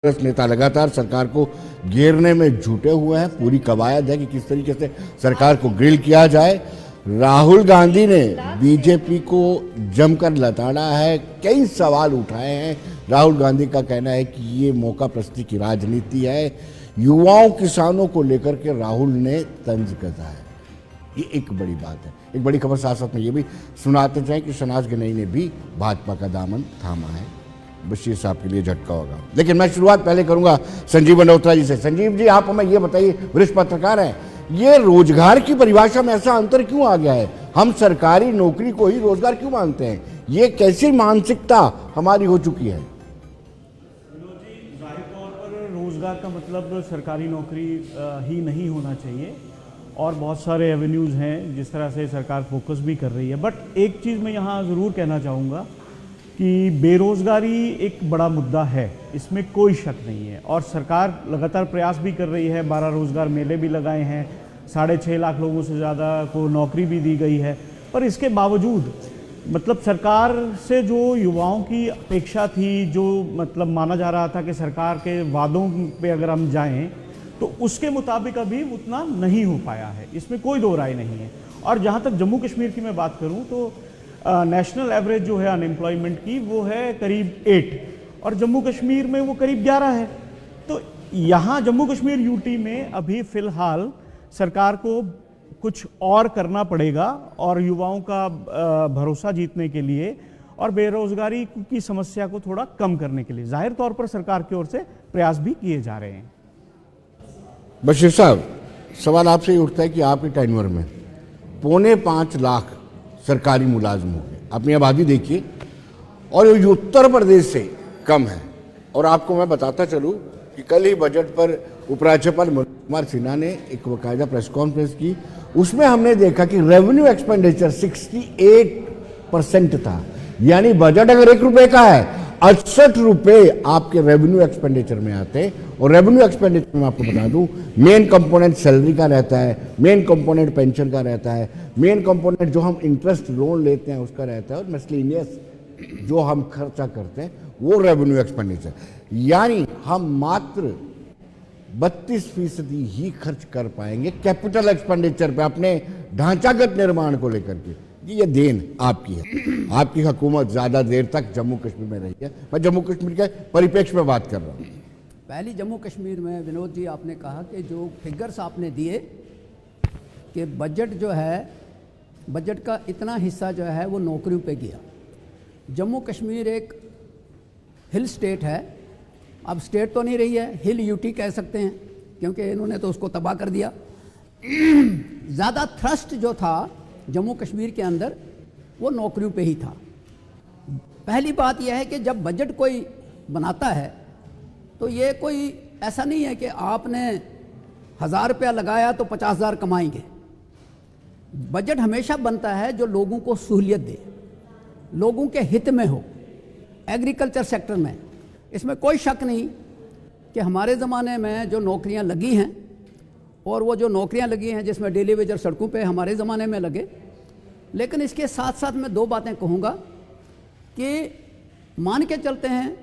कांग्रेस नेता लगातार सरकार को घेरने में जुटे हुए हैं। पूरी कवायद है कि किस तरीके से सरकार को ग्रिल किया जाए। राहुल गांधी ने बीजेपी को जमकर लताड़ा है, कई सवाल उठाए हैं। राहुल गांधी का कहना है कि ये मौका प्रस्ती की राजनीति है। युवाओं किसानों को लेकर के राहुल ने तंज कसा है। ये एक बड़ी बात है। एक बड़ी खबर साथ साथ में ये भी सुनाते जाएं कि शहनाज गनई ने भी भाजपा का दामन थामा है। बशीर साहब के लिए झटका होगा। लेकिन मैं शुरुआत पहले करूंगा संजीव बंडोत्रा जी से। संजीव जी, आप हमें ये बताइए, वरिष्ठ पत्रकार हैं, ये रोजगार की परिभाषा में ऐसा अंतर क्यों आ गया है? हम सरकारी नौकरी को ही रोजगार क्यों मानते हैं? ये कैसी मानसिकता हमारी हो चुकी है? जाहिर तौर पर रोजगार का मतलब सरकारी नौकरी ही नहीं होना चाहिए और बहुत सारे एवेन्यूज़ हैं जिस तरह से सरकार फोकस भी कर रही है। बट एक चीज़ मैं यहाँ ज़रूर कहना चाहूँगा कि बेरोज़गारी एक बड़ा मुद्दा है, इसमें कोई शक नहीं है। और सरकार लगातार प्रयास भी कर रही है। 12 रोज़गार मेले भी लगाए हैं, 6.5 लाख लोगों से ज़्यादा को नौकरी भी दी गई है। पर इसके बावजूद मतलब सरकार से जो युवाओं की अपेक्षा थी, जो मतलब माना जा रहा था कि सरकार के वादों पे अगर हम जाएं तो उसके मुताबिक अभी उतना नहीं हो पाया है, इसमें कोई दो राय नहीं है। और जहाँ तक जम्मू कश्मीर की मैं बात करूँ तो नेशनल एवरेज जो है अनएम्प्लॉयमेंट की वो है करीब 8 और जम्मू कश्मीर में वो करीब 11 है। तो यहाँ जम्मू कश्मीर यूटी में अभी फ़िलहाल सरकार को कुछ और करना पड़ेगा और युवाओं का भरोसा जीतने के लिए और बेरोजगारी की समस्या को थोड़ा कम करने के लिए जाहिर तौर पर सरकार की ओर से प्रयास भी किए जा रहे हैं। बशीर साहब, सवाल आपसे ही उठता है कि आपके टेन्योर में 4.25 लाख सरकारी मुलाजिम हो गए। अपनी आबादी देखिए और ये उत्तर प्रदेश से कम है। और आपको मैं बताता चलूँ कि कल ही बजट पर उपराज्यपाल मनोज कुमार सिन्हा ने एक बाकायदा प्रेस कॉन्फ्रेंस की। उसमें हमने देखा कि रेवेन्यू एक्सपेंडिचर 68% था। यानी बजट अगर 1 रुपए का है, 68 रुपए आपके रेवेन्यू एक्सपेंडिचर में आते हैं। और रेवेन्यू एक्सपेंडिचर में आपको बता दूं, मेन कंपोनेंट सैलरी का रहता है, मेन कंपोनेंट पेंशन का रहता है, मेन कंपोनेंट जो हम इंटरेस्ट लोन लेते हैं उसका रहता है, और मिसलेनियस जो हम खर्चा करते हैं वो रेवेन्यू एक्सपेंडिचर। यानी हम मात्र 32% ही खर्च कर पाएंगे कैपिटल एक्सपेंडिचर पे, अपने ढांचागत निर्माण को लेकर के। ये देन आपकी है। आपकी हुकूमत ज्यादा देर तक जम्मू कश्मीर में रही है। मैं जम्मू कश्मीर के परिप्रेक्ष्य में बात कर रहा हूँ। पहली जम्मू कश्मीर में विनोद जी, आपने कहा कि जो फिगर्स आपने दिए कि बजट जो है, बजट का इतना हिस्सा जो है वो नौकरियों पे गया। जम्मू कश्मीर एक हिल स्टेट है। अब स्टेट तो नहीं रही है, हिल यूटी कह सकते हैं, क्योंकि इन्होंने तो उसको तबाह कर दिया। ज़्यादा थ्रस्ट जो था जम्मू कश्मीर के अंदर वो नौकरियों पे ही था। पहली बात यह है कि जब बजट कोई बनाता है तो ये कोई ऐसा नहीं है कि आपने 1000 रुपया लगाया तो 50,000 कमाएंगे। बजट हमेशा बनता है जो लोगों को सहूलियत दे, लोगों के हित में हो। एग्रीकल्चर सेक्टर में इसमें कोई शक नहीं कि हमारे ज़माने में जो नौकरियां लगी हैं और वो जो नौकरियां लगी हैं जिसमें डेली वेजर सड़कों पे हमारे ज़माने में लगे। लेकिन इसके साथ साथ मैं 2 बातें कहूँगा कि मान के चलते हैं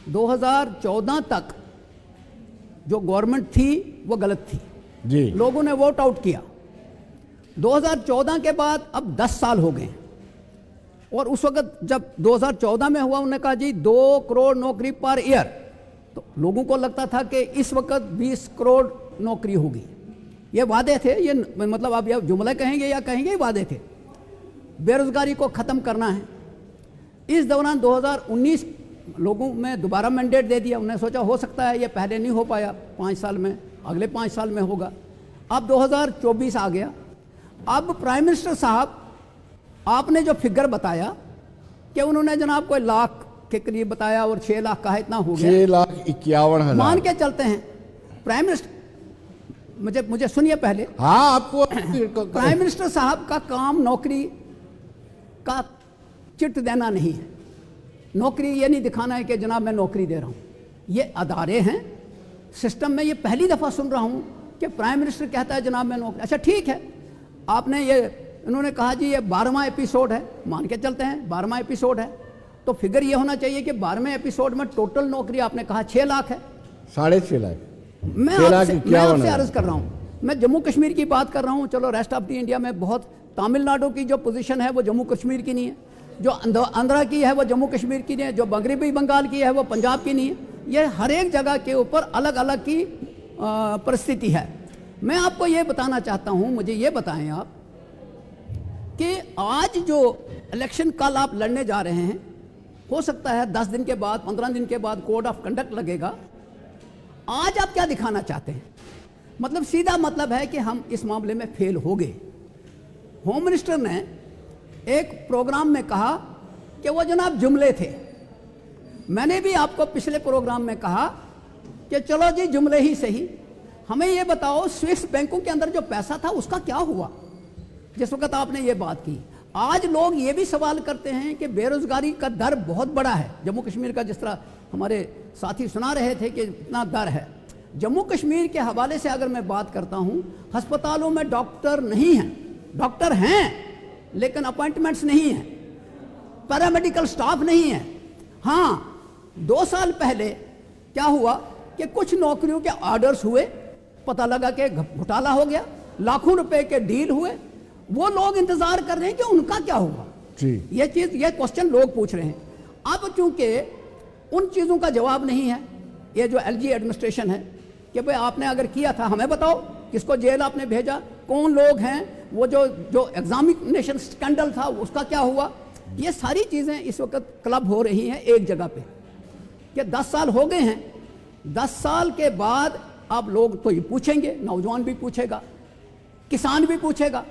2014 तक जो गवर्नमेंट थी वो गलत थी जी। लोगों ने वोट आउट किया। 2014 के बाद अब 10 साल हो गए और उस वक्त जब 2014 में हुआ उन्होंने कहा जी 2 करोड़ नौकरी पर ईयर, तो लोगों को लगता था कि इस वक्त 20 करोड़ नौकरी होगी। ये वादे थे, ये मतलब आप ये जुमला कहेंगे या कहेंगे ये वादे थे। बेरोजगारी को ख़त्म करना है। इस दौरान 2019 लोगों में दोबारा मैंडेट दे दिया। उन्होंने सोचा हो सकता है ये पहले नहीं हो पाया 5 साल में, अगले 5 साल में होगा। अब 2024 आ गया। अब प्राइम मिनिस्टर साहब आपने जो फिगर बताया कि उन्होंने जनाब कोई लाख के करीब बताया और 6 लाख कहा, इतना हो गया 6,51,000। मान के चलते हैं प्राइम मिनिस्टर, मुझे सुनिए पहले। हाँ, आपको प्राइम मिनिस्टर साहब का काम नौकरी का चिट देना नहीं है। नौकरी ये नहीं दिखाना है कि जनाब मैं नौकरी दे रहा हूँ। ये अदारे हैं सिस्टम में। ये पहली दफ़ा सुन रहा हूँ कि प्राइम मिनिस्टर कहता है जनाब मैं नौकरी। अच्छा ठीक है, आपने ये इन्होंने कहा जी ये 12वां एपिसोड है, मान के चलते हैं 12वां एपिसोड है। तो फिगर ये होना चाहिए कि 12वें एपिसोड में टोटल नौकरी आपने कहा 6 लाख है। 6.5 लाख। मैं 6 लाख आपसे इक्यावन हजार। अर्ज कर रहा हूँ, मैं जम्मू कश्मीर की बात कर रहा हूँ। चलो रेस्ट ऑफ द इंडिया में बहुत, तमिलनाडु की जो पोजीशन है वो जम्मू कश्मीर की नहीं है, जो आंध्रा की है वो जम्मू कश्मीर की नहीं है, जो मगरबी बंगाल की है वो पंजाब की नहीं है। ये हर एक जगह के ऊपर अलग अलग की परिस्थिति है। मैं आपको ये बताना चाहता हूँ, मुझे ये बताएं आप कि आज जो इलेक्शन कल आप लड़ने जा रहे हैं, हो सकता है 10 दिन के बाद 15 दिन के बाद कोड ऑफ कंडक्ट लगेगा। आज आप क्या दिखाना चाहते हैं? मतलब सीधा मतलब है कि हम इस मामले में फेल हो गए। होम मिनिस्टर ने एक प्रोग्राम में कहा कि वो जनाब जुमले थे। मैंने भी आपको पिछले प्रोग्राम में कहा कि चलो जी जुमले ही सही, हमें ये बताओ स्विस बैंकों के अंदर जो पैसा था उसका क्या हुआ जिस वक्त आपने ये बात की। आज लोग ये भी सवाल करते हैं कि बेरोजगारी का दर बहुत बड़ा है जम्मू कश्मीर का, जिस तरह हमारे साथी सुना रहे थे कि इतना दर है। जम्मू कश्मीर के हवाले से अगर मैं बात करता हूं, अस्पतालों में डॉक्टर नहीं हैं, डॉक्टर हैं लेकिन अपॉइंटमेंट्स नहीं हैं, पैरामेडिकल स्टाफ नहीं है। हाँ, 2 साल पहले क्या हुआ कि कुछ नौकरियों के ऑर्डर्स हुए, पता लगा कि घोटाला हो गया, लाखों रुपए के डील हुए। वो लोग इंतजार कर रहे हैं कि उनका क्या होगा जी। ये क्वेश्चन लोग पूछ रहे हैं। अब चूंकि उन चीजों का जवाब नहीं है, ये जो एलजी एडमिनिस्ट्रेशन है कि भाई आपने अगर किया था हमें बताओ, किसको जेल आपने भेजा, कौन लोग हैं, वो जो एग्जामिनेशन स्कैंडल था उसका क्या हुआ। ये सारी चीजें इस वक्त क्लब हो रही हैं एक जगह पे कि 10 साल हो गए हैं। 10 साल के बाद अब लोग तो ये पूछेंगे, नौजवान भी पूछेगा, किसान भी पूछेगा।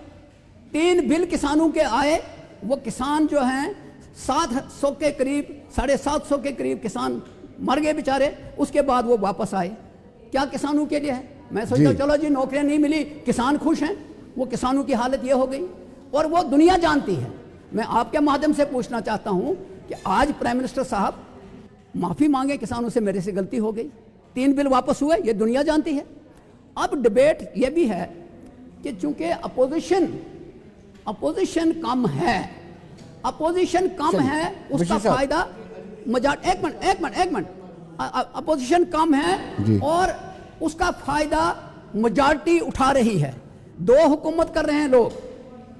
3 बिल किसानों के आए, वो किसान जो हैं 700 के करीब, 750 के करीब किसान मर गए बेचारे, उसके बाद वो वापस आए। क्या किसानों के लिए है? मैं सोचता हूं चलो जी नौकरियां नहीं मिली, किसान खुश हैं। वो किसानों की हालत ये हो गई और वो दुनिया जानती है। मैं आपके माध्यम से पूछना चाहता हूं कि आज प्राइम मिनिस्टर साहब माफी मांगे किसानों से, मेरे से गलती हो गई, 3 बिल वापस हुए, ये दुनिया जानती है। अब डिबेट ये भी है कि चूंकि अपोजिशन कम है, अपोजिशन कम है, उसका फायदा एक मिनट अपोजिशन कम है और उसका फायदा मेजॉरिटी उठा रही है। 2 हुकूमत कर रहे हैं लोग,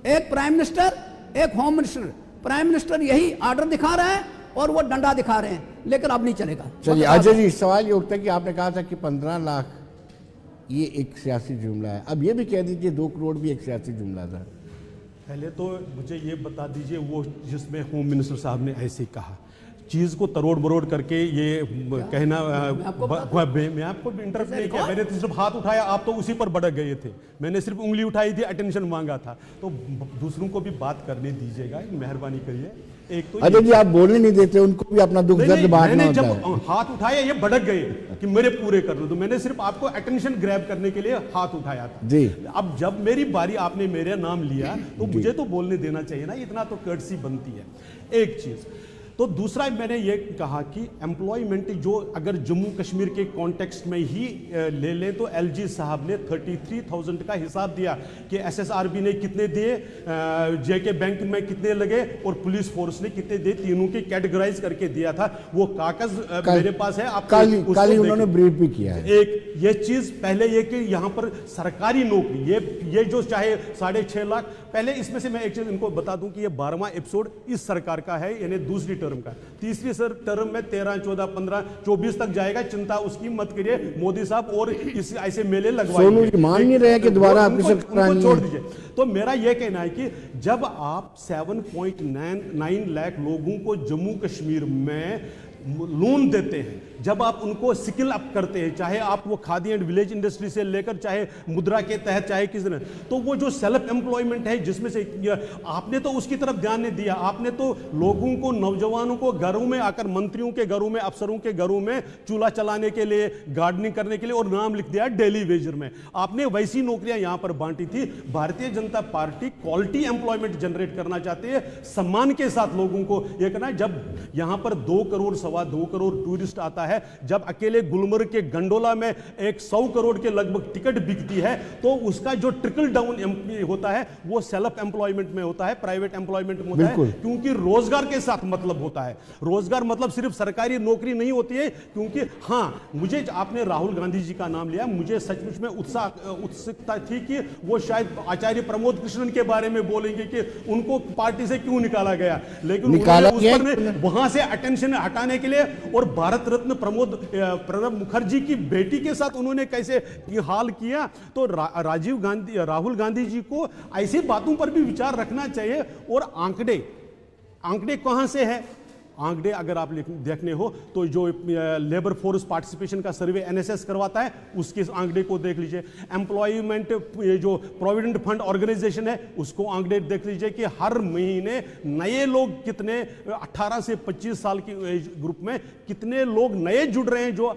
एक प्राइम मिनिस्टर, एक होम मिनिस्टर। प्राइम मिनिस्टर यही आर्डर दिखा रहा है और वो डंडा दिखा रहे हैं, लेकिन अब नहीं चलेगा। चलिए अजय जी, सवाल ये उठता है कि आपने कहा था कि 15 लाख ये एक सियासी जुमला है, अब ये भी कह दीजिए 2 करोड़ भी एक सियासी जुमला था। पहले तो मुझे ये बता दीजिए वो जिसमें होम मिनिस्टर साहब ने ऐसे कहा, चीज़ को तरोड़ मरोड़ करके ये कहना, मैं आपको इंटरप्ट नहीं किया, मैंने तो सिर्फ हाथ उठाया, आप तो उसी पर भड़क गए थे। मैंने सिर्फ उंगली उठाई थी, अटेंशन मांगा था। तो दूसरों को भी बात करने दीजिएगा, मेहरबानी करिए। एक तो अजय जी आप बोलने नहीं देते, उनको भी अपना दुख दर्द बांटना होता है। मैंने जब हाथ उठाया ये भड़क गए कि मेरे पूरे कर दो, तो मैंने सिर्फ आपको अटेंशन ग्रैब करने के लिए हाथ उठाया था जी। अब जब मेरी बारी, आपने मेरा नाम लिया तो मुझे तो बोलने देना चाहिए ना, इतना तो कर्टसी बनती है। एक चीज तो दूसरा मैंने ये कहा कि एम्प्लॉयमेंट जो अगर जम्मू कश्मीर के कॉन्टेक्स्ट में ही ले लें तो एलजी साहब ने 33,000 का हिसाब दिया कि एसएसआरबी ने कितने दिए, जेके बैंक में कितने लगे और पुलिस फोर्स ने कितने दिए, तीनों की कैटेगराइज करके दिया था। वो कागज मेरे पास है, आप कल उन्होंने ब्रीफ भी किया है। एक ये चीज पहले ये कि यहाँ पर सरकारी नौकरी ये जो चाहे 6.5 लाख, पहले इसमें से मैं एक चीज इनको बता दूं कि ये 12वां एपिसोड इस सरकार का है, यानी दूसरी टर्म का। तीसरी टर्म में 13, 14, 15, 24 तक जाएगा, चिंता उसकी मत करिए। मोदी साहब और इस ऐसे मेले लगवाएंगे, सोनू मान नहीं रहे कि दोबारा आपकी सरकार छोड़ दीजिए। तो मेरा यह कहना है कि जब आप 7.9 लाख लोगों को जम्मू कश्मीर में लोन देते हैं, जब आप उनको स्किल अप करते हैं, चाहे आप वो खादी एंड विलेज इंडस्ट्री से लेकर चाहे मुद्रा के तहत चाहे किस तरह, तो वो जो सेल्फ एम्प्लॉयमेंट है जिसमें से आपने तो उसकी तरफ ध्यान नहीं दिया। आपने तो लोगों को, नौजवानों को घरों में आकर, मंत्रियों के घरों में, अफसरों के घरों में चूल्हा चलाने के लिए, गार्डनिंग करने के लिए और नाम लिख दिया डेली वेजर में। आपने वैसी नौकरियां यहां पर बांटी थी। Bharatiya Janata party quality employment generate करना चाहती है, सम्मान के साथ लोगों को यह करना है। जब यहां पर 2 करोड़, 2.25 करोड़ टूरिस्ट आता है है। जब अकेले गुलमर्ग के गंडोला में एक 100 करोड़ के लगभग टिकट बिकती है तो उसका जो ट्रिकल डाउन होता है वो सेल्फ एम्प्लॉयमेंट में होता है, प्राइवेट एम्प्लॉयमेंट में होता है, क्योंकि रोजगार के साथ मतलब होता है। रोजगार मतलब सिर्फ सरकारी नौकरी नहीं होती है। क्योंकि हाँ, मुझे आपने राहुल गांधी जी का नाम लिया, मुझे सचमुच में उत्सुकता थी कि वो शायद आचार्य प्रमोद कृष्णन के बारे में बोलेंगे कि उनको पार्टी से क्यों निकाला गया, लेकिन उस पर वहां से अटेंशन हटाने के लिए और भारत रत्न प्रणब मुखर्जी की बेटी के साथ उन्होंने कैसे हाल किया, तो राहुल गांधी जी को ऐसी बातों पर भी विचार रखना चाहिए। और आंकड़े कहां से है? आंकड़े अगर आप देखने हो तो जो लेबर फोर्स पार्टिसिपेशन का सर्वे एनएसएस करवाता है उसके आंकड़े को देख लीजिए। एम्प्लॉयमेंट जो प्रोविडेंट फंड ऑर्गेनाइजेशन है उसको आंकड़े देख लीजिए कि हर महीने नए लोग कितने 18 से 25 साल की एज ग्रुप में कितने लोग नए जुड़ रहे हैं जो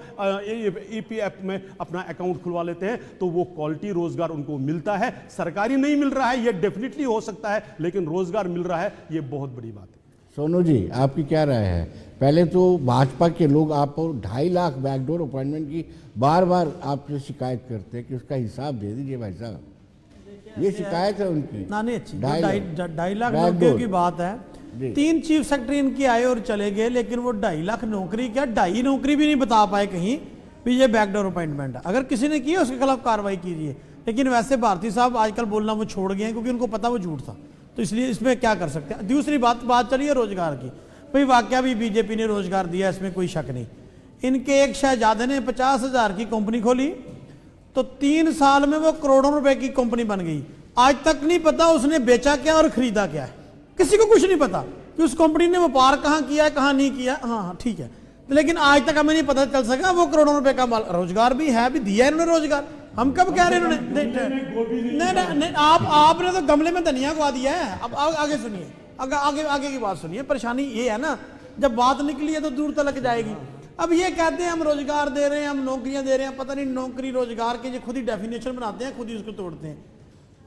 ईपीएफ में अपना अकाउंट खुलवा लेते हैं। तो वो क्वालिटी रोजगार उनको मिलता है। सरकारी नहीं मिल रहा है ये डेफिनेटली हो सकता है, लेकिन रोजगार मिल रहा है ये बहुत बड़ी बात है। सोनू जी, आपकी क्या राय है? पहले तो भाजपा के लोग आपको 2.5 लाख बैकडोर अपॉइंटमेंट की बार बार आपसे शिकायत करते हैं कि उसका हिसाब दे दीजिए भाई साहब, ये शिकायत है उनकी। ना नहीं अच्छी 2.5 लाख नौकरियों की बात है। 3 चीफ सेक्रेटरी इनके आए और चले गए, लेकिन वो 2.5 लाख नौकरी क्या 2.5 नौकरी भी नहीं बता पाए कहीं भी ये बैकडोर अपॉइंटमेंट है। अगर किसी ने किया उसके खिलाफ कार्रवाई कीजिए। लेकिन वैसे भारती साहब आजकल बोलना वो छोड़ गए हैं क्योंकि उनको पता वो झूठ था, तो इसलिए इसमें क्या कर सकते हैं। दूसरी बात चली है रोजगार की। भाई वाकया भी बीजेपी ने रोजगार दिया, इसमें कोई शक नहीं। इनके एक शहजादे ने 50,000 की कंपनी खोली तो 3 साल में वो करोड़ों रुपए की कंपनी बन गई। आज तक नहीं पता उसने बेचा क्या और खरीदा क्या है, किसी को कुछ नहीं पता कि उस कंपनी ने व्यापार कहाँ किया है कहाँ नहीं किया। हाँ ठीक है, लेकिन आज तक हमें नहीं पता चल सका वो करोड़ों रुपए का माल। रोजगार भी है, भी दिया इन्होंने रोजगार। हम कब कह रहे हैं इन्होंने? नहीं, आपने तो गमले में धनिया उगा दिया है। अब आगे सुनिए, आगे की बात सुनिए। परेशानी ये है ना, जब बात निकली है तो दूर तक जाएगी। अब ये कहते हैं हम रोजगार दे रहे हैं, हम नौकरियां दे रहे हैं, पता नहीं नौकरी रोजगार के खुद ही डेफिनेशन बनाते हैं, खुद ही उसको तोड़ते हैं।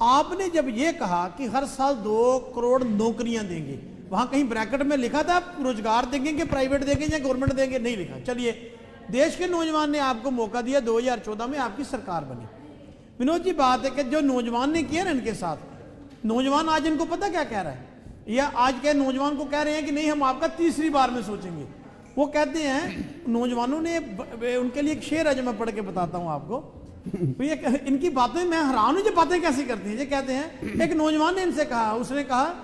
आपने जब ये कहा कि हर साल 2 करोड़ नौकरियां देंगे, वहां कहीं ब्रैकेट में लिखा था रोजगार देंगे कि प्राइवेट देंगे या गवर्नमेंट देंगे? नहीं लिखा। चलिए, देश के नौजवान ने आपको मौका दिया, 2014 में आपकी सरकार बनी। विनोद जी, बात है कि जो नौजवान ने किया ना इनके साथ, नौजवान आज इनको पता क्या कह रहा है, या आज के नौजवान को कह रहे हैं कि नहीं हम आपका तीसरी बार में सोचेंगे। वो कहते हैं, नौजवानों ने, उनके लिए एक शेर है जो मैं पढ़ के बताता हूं आपको। तो ये इनकी बातें, मैं हैरान हूं, ये बातें कैसी करती हैं। ये कहते हैं, एक नौजवान ने इनसे कहा, उसने कहा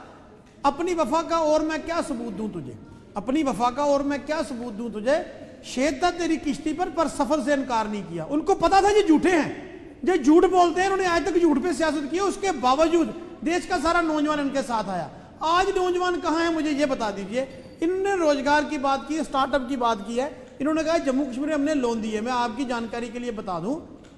अपनी वफा का और मैं क्या सबूत दूं तुझे, अपनी वफा का और मैं क्या सबूत दूं तुझे, शेद था तेरी किश्ती पर सफर से इनकार नहीं किया। उनको पता था ये झूठे हैं, ये झूठ बोलते हैं, उन्होंने आज तक झूठ पे सियासत की, उसके बावजूद देश का सारा नौजवान इनके साथ आया। आज नौजवान कहां है मुझे ये बता दीजिए। इन्होंने रोजगार की बात की, स्टार्टअप की बात की है। इन्होंने कहा जम्मू कश्मीर हमने लोन दिए। मैं आपकी जानकारी के लिए बता दूं,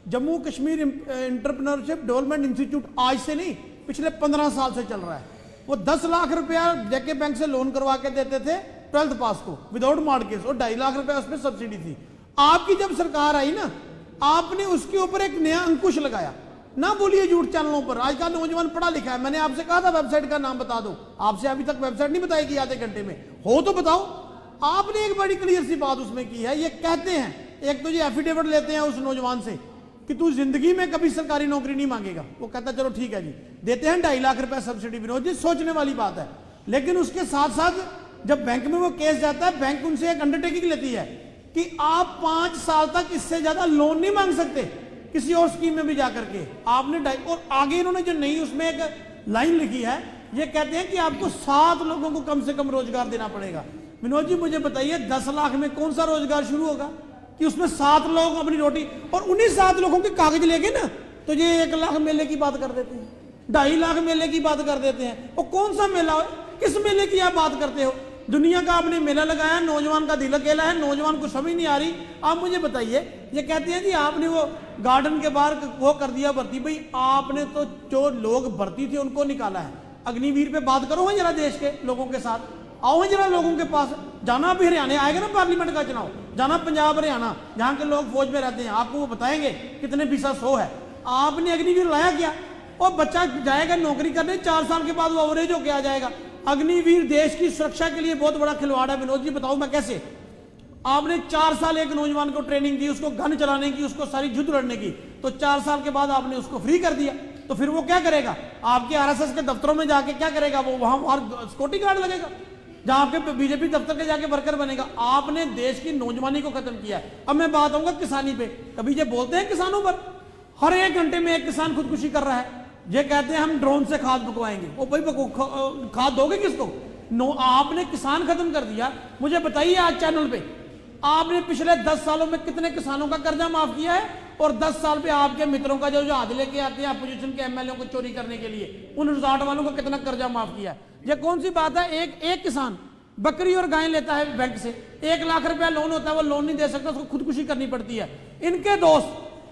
Jammu Kashmir entrepreneurship development institute आज से नहीं, पिछले 15 साल से चल रहा है। वो 10 लाख रुपया जेके बैंक से लोन करवा के देते थे 12th पास को विदाउट मॉर्गेज, और 2.5 लाख रुपया उसमें सब्सिडी थी। आपकी जब सरकार आई ना, आपने उसके ऊपर एक नया अंकुश लगाया। ना बोलिए झूठ चैनलों पर, आज का नौजवान पढ़ा लिखा है। मैंने आपसे कहा था वेबसाइट का नाम बता दो, आपसे अभी तक वेबसाइट नहीं बताई कि आधे घंटे में हो तो बताओ। आपने एक बड़ी क्लियर सी बात उसमें की है। ये कहते हैं, एक तो ये एफिडेविट लेते हैं उस नौजवान से कि तू जिंदगी में कभी सरकारी नौकरी नहीं मांगेगा। वो कहता चलो ठीक है जी, देते हैं 2.5 लाख रुपया सब्सिडी। विनोद जी, सोचने वाली बात है। लेकिन उसके साथ साथ जब बैंक में वो केस जाता है, बैंक उनसे एक अंडरटेकिंग लेती है कि आप 5 साल तक इससे ज्यादा लोन नहीं मांग सकते किसी और स्कीम में भी जाकर के। आपने और आगे इन्होंने जो नई उसमें एक लाइन लिखी है, ये कहते हैं कि आपको 7 लोगों को कम से कम रोजगार देना पड़ेगा। विनोद जी, मुझे बताइए 10 लाख में कौन सा रोजगार शुरू होगा कि उसमें 7 लोग अपनी रोटी, और उन्हीं 7 लोगों के कागज लेके ना तो ये 1 लाख मेले की बात कर देते हैं, 2.5 लाख मेले की बात कर देते हैं। और कौन सा मेला, किस मेले की आप बात करते हो? दुनिया का आपने मेला लगाया, नौजवान का दिल अकेला है, नौजवान को समझ नहीं आ रही। आप मुझे बताइए, ये कहते हैं जी आपने वो गार्डन के बाहर वो कर दिया भर्ती। भाई आपने तो जो लोग भर्ती थे उनको निकाला है। अग्निवीर पे बात करो जरा, देश के लोगों के साथ आओ जरा, लोगों के पास जाना। भी हरियाणा आएगा ना पार्लियामेंट का चुनाव, जाना पंजाब हरियाणा जहां के लोग फौज में रहते हैं, आपको वो बताएंगे कितने फीसद 100 है। आपने अग्निवीर लाया क्या? और बच्चा जाएगा नौकरी करने, 4 साल के बाद वो अवरेज होके आ जाएगा। अग्निवीर देश की सुरक्षा के लिए बहुत बड़ा खिलवाड़ है। विनोद जी बताओ मैं कैसे? आपने 4 साल एक नौजवान को ट्रेनिंग दी, उसको गन चलाने की, उसको सारी युद्ध लड़ने की, तो 4 साल के बाद आपने उसको फ्री कर दिया, तो फिर वो क्या करेगा? आपके आरएसएस के दफ्तरों में जाके क्या करेगा? वो वहां सिक्योरिटी गार्ड लगेगा, जहां आपके बीजेपी दफ्तर के जाके वर्कर बनेगा। आपने देश की नौजवानी को खत्म किया है। अब मैं बात आऊंगा किसानी पे। कभी ये बोलते हैं किसानों पर, हर 1 घंटे में एक किसान खुदकुशी कर रहा है। ये कहते हैं हम ड्रोन से खाद पकवाएंगे। वो भाई खाद दोगे किसको? आपने किसान खत्म कर दिया। मुझे बताइए आज चैनल पे आपने पिछले 10 सालों में कितने किसानों का कर्जा माफ किया है? और 10 साल पे आपके मित्रों का जो जहाज लेके आते हैं अपोजिशन के एमएलए को चोरी करने के लिए, उन रिजॉर्ट वालों का कितना कर्जा माफ किया है? ये कौन सी बात है? एक किसान बकरी और गाय लेता है बैंक से, 1 लाख रुपया लोन होता है, वो लोन नहीं दे सकता, उसको खुदकुशी करनी पड़ती है। इनके दोस्त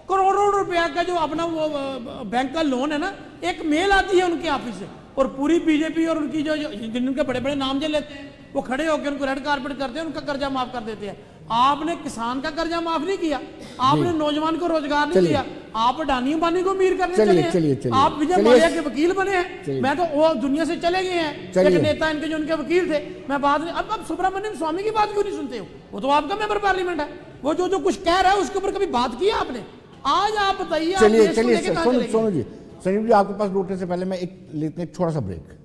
करोड़ों रुपया का जो अपना वो बैंक का लोन है ना, एक मेल आती है उनके ऑफिस से, और पूरी बीजेपी और उनकी जो जिनके बड़े बड़े नाम जो लेते हैं वो खड़े होकर उनको रेड कारपेट करते हैं, उनका कर्जा माफ कर देते हैं। आपने किसान का कर्जा माफ नहीं किया, आपने नौजवान को रोजगार नहीं दिया, आप अडानी अंबानी को अमीर करने चले, आप विजय माल्या के वकील बने हैं। मैं तो वो दुनिया से चले गए हैं एक नेता इनके जो उनके वकील थे। मैं बात नहीं, अब सुब्रमण्यम स्वामी की बात क्यों नहीं सुनते हो? वो तो आपका मेंबर पार्लियामेंट है, वो जो कुछ कह रहा है उसके ऊपर कभी बात की है आपने? आज आप बताइए। चलिए सोनू जी, संजीव जी, आपके पास लौटने से पहले मैं एक छोटा सा ब्रेक।